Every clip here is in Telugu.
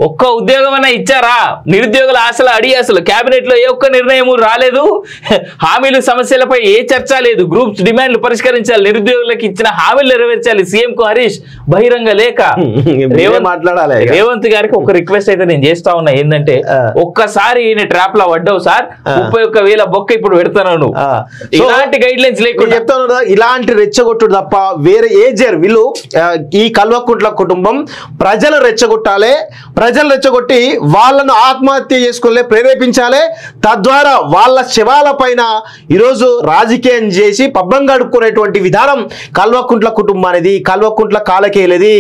ఒక్క ఉద్యోగం అన్నా ఇచ్చారా? నిరుద్యోగుల ఆశల అడియాసలు కేబినెట్ లో ఏ ఒక్క నిర్ణయం రాలేదు. హామీలు సమస్యలపై ఏ చర్చ లేదు. గ్రూప్స్ డిమాండ్లు పరిష్కరించాలి, నిరుద్యోగులకు ఇచ్చిన హామీలు నెరవేర్చాలి. సీఎం కు హరీష్ బహిరంగ లేఖ. రేవంత్ గారికి ఒక రిక్వెస్ట్ అయితే నేను చేస్తా ఉన్నా, ఏంటంటే ఒక్కసారి ట్రాప్ లో పడ్డావు సార్, 31,000 బొక్క ఇప్పుడు పెడతాను. ఇలాంటి గైడ్ లైన్స్ లేకుండా చెప్తాను, ఇలాంటి రెచ్చగొట్టుడు తప్ప వేరే ఏ జర్ వీళ్ళు ఈ కల్వకుంట్ల కుటుంబం ప్రజలు రెచ్చగొట్టాలి, ప్రజలు రెచ్చగొట్టి వాళ్ళను ఆత్మహత్య చేసుకునే ప్రేరేపించాలి. తద్వారా వాళ్ళ శవాల పైన ఈరోజు రాజకీయం చేసి పబ్బం గడుపుకునేటువంటి విధానం కల్వకుంట్ల కుటుంబానిది, కల్వకుంట్ల కాలకేలది.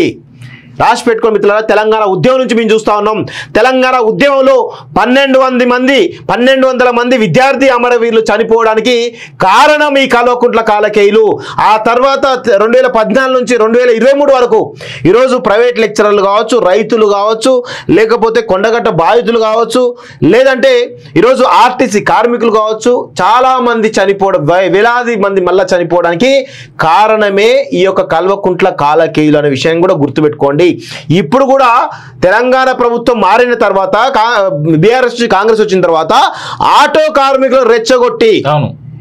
రాసి పెట్టుకోండి మిత్రులారా. తెలంగాణ ఉద్యమం నుంచి మేము చూస్తా ఉన్నాం. తెలంగాణ ఉద్యమంలో 1200 మంది విద్యార్థి అమరవీరులు చనిపోవడానికి కారణం ఈ కల్వకుంట్ల కాలకేయులు. ఆ తర్వాత 2014 నుంచి 2023 వరకు ఈరోజు ప్రైవేట్ లెక్చరర్లు కావచ్చు, రైతులు కావచ్చు, లేకపోతే కొండగట్ట బాధితులు కావచ్చు, లేదంటే ఈరోజు ఆర్టీసీ కార్మికులు కావచ్చు, చాలా మంది చనిపోవడం, వేలాది మంది మళ్ళా చనిపోవడానికి కారణమే ఈ యొక్క కల్వకుంట్ల కాలకేయులు అనే విషయం కూడా గుర్తుపెట్టుకోండి. ఇప్పుడు కూడా తెలంగాణ ప్రభుత్వం మారిన తర్వాత, బీఆర్ఎస్ కాంగ్రెస్ వచ్చిన తర్వాత ఆటో కార్మికులు రెచ్చగొట్టి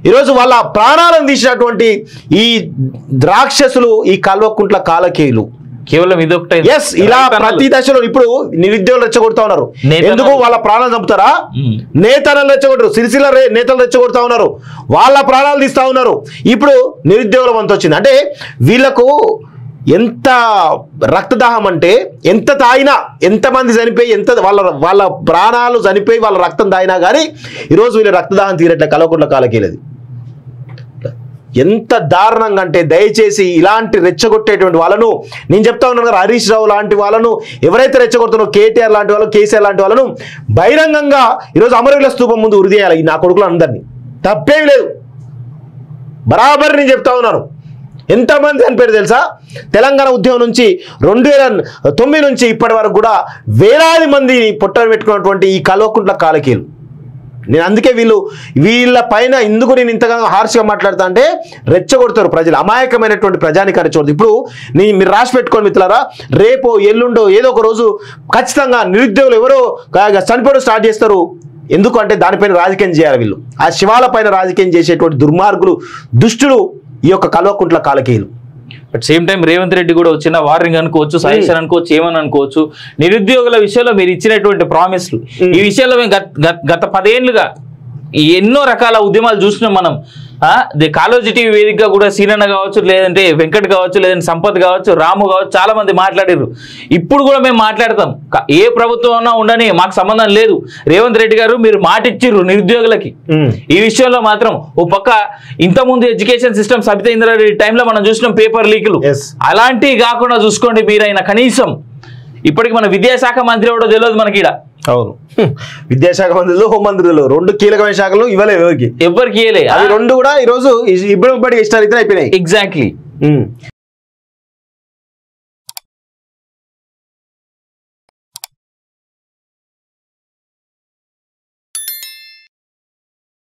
ఈరోజు వాళ్ళ ప్రాణాలను తీసినటువంటి ఈ రాక్షసులు ఈ కల్వకుంట్ల కాలకేయులు. కేవలం ఇదొకటే. ఎస్, ఇలా ప్రతి దశలో ఇప్పుడు నిరుద్యోగులు రెచ్చగొడతా ఉన్నారు. ఎందుకు? వాళ్ళ ప్రాణాలు చంపుతారా? నేతలను రెచ్చగొట్టరు, సిరిసిల్ల నేతలు రెచ్చగొడతా ఉన్నారు, వాళ్ళ ప్రాణాలు తీస్తా ఉన్నారు. ఇప్పుడు నిరుద్యోగుల వంతు వచ్చింది. అంటే వీళ్ళకు ఎంత రక్తదాహం అంటే, ఎంత తాగినా, ఎంతమంది చనిపోయి, వాళ్ళ ప్రాణాలు చనిపోయి వాళ్ళ రక్తం తాగినా కానీ ఈరోజు వీళ్ళ రక్తదాహం తీరట్లే కల్వకుంట్ల కాలకేయులది. ఎంత దారుణంగా అంటే, దయచేసి ఇలాంటి రెచ్చగొట్టేటువంటి వాళ్ళను, నేను చెప్తా ఉన్నాను కదా, హరీష్ రావు లాంటి వాళ్ళను ఎవరైతే రెచ్చగొడుతున్నారో, కేటీఆర్ లాంటి వాళ్ళు, కేసీఆర్ లాంటి వాళ్ళను బహిరంగంగా ఈరోజు అమరవీరుల స్తూపం ముందు ఉరి తీయాలి. నా కొడుకులు అందరినీ, తప్పేం లేదు, బరాబర్ నేను చెప్తా ఉన్నాను. ఎంతమంది చనిపోయారు తెలుసా? తెలంగాణ ఉద్యమం నుంచి 2009 నుంచి ఇప్పటి వరకు కూడా వేలాది మంది పొట్టలు పెట్టుకున్నటువంటి ఈ కల్వకుంట్ల కాలకేయులు. నేను అందుకే వీళ్ళ పైన ఎందుకు నేను ఇంతగా హార్ష్గా మాట్లాడతా అంటే, రెచ్చగొడతారు ప్రజలు, అమాయకమైనటువంటి ప్రజానికి రెచ్చగొడతారు. ఇప్పుడు మీరు రాసి పెట్టుకోండి మిత్రులారా, రేపో ఎల్లుండో ఏదో ఒక రోజు ఖచ్చితంగా నిరుద్యోగులు ఎవరో చనిపోవడం స్టార్ట్ చేస్తారు. ఎందుకు అంటే దానిపైన రాజకీయం చేయాలి వీళ్ళు. ఆ శివాల పైన రాజకీయం చేసేటువంటి దుర్మార్గులు, దుష్టులు ఈ యొక్క కల్వకుంట్ల కాలకేయులు. But same time Revanth Reddy కూడా వచ్చిన వార్నింగ్ అనుకోవచ్చు, సజెషన్ అనుకోవచ్చు, ఏమని అనుకోవచ్చు, నిరుద్యోగుల విషయంలో మీరు ఇచ్చినటువంటి ప్రామిస్లు, ఈ విషయంలో మేము గత 10 ఏళ్లుగా ఎన్నో రకాల ఉద్యమాలు చూసినాం మనం. కాలోజీ టీవీ వేదికగా కూడా సీనన్న కావచ్చు, లేదంటే వెంకట్ కావచ్చు, లేదంటే సంపత్ కావచ్చు, రాము కావచ్చు, చాలా మంది మాట్లాడారు. ఇప్పుడు కూడా మేము మాట్లాడతాం. ఏ ప్రభుత్వం అన్నా ఉండని, మాకు సంబంధం లేదు. రేవంత్ రెడ్డి గారు మీరు మాట ఇచ్చిర్రు నిరుద్యోగులకి. ఈ విషయంలో మాత్రం ఓ పక్క ఇంతకుముందు ఎడ్యుకేషన్ సిస్టమ్ సబితా ఇంద్రారెడ్డి టైంలో మనం చూసినాం పేపర్ లీకులు, అలాంటివి కాకుండా చూసుకోండి మీరైనా. కనీసం ఇప్పటికి మన విద్యాశాఖ మంత్రి ఎవడో తెలియదు మనకి. అవును, విద్యాశాఖ మంత్రులు, హోంమంత్రులు 2 కీలకమైన శాఖలు ఇవ్వలేదు ఎవరికి ఇవ్వలే. అవి 2 కూడా ఈరోజు ఇబ్బడి ఇష్టారీతిలో అయిపోయినాయి. ఎగ్జాక్ట్లీ.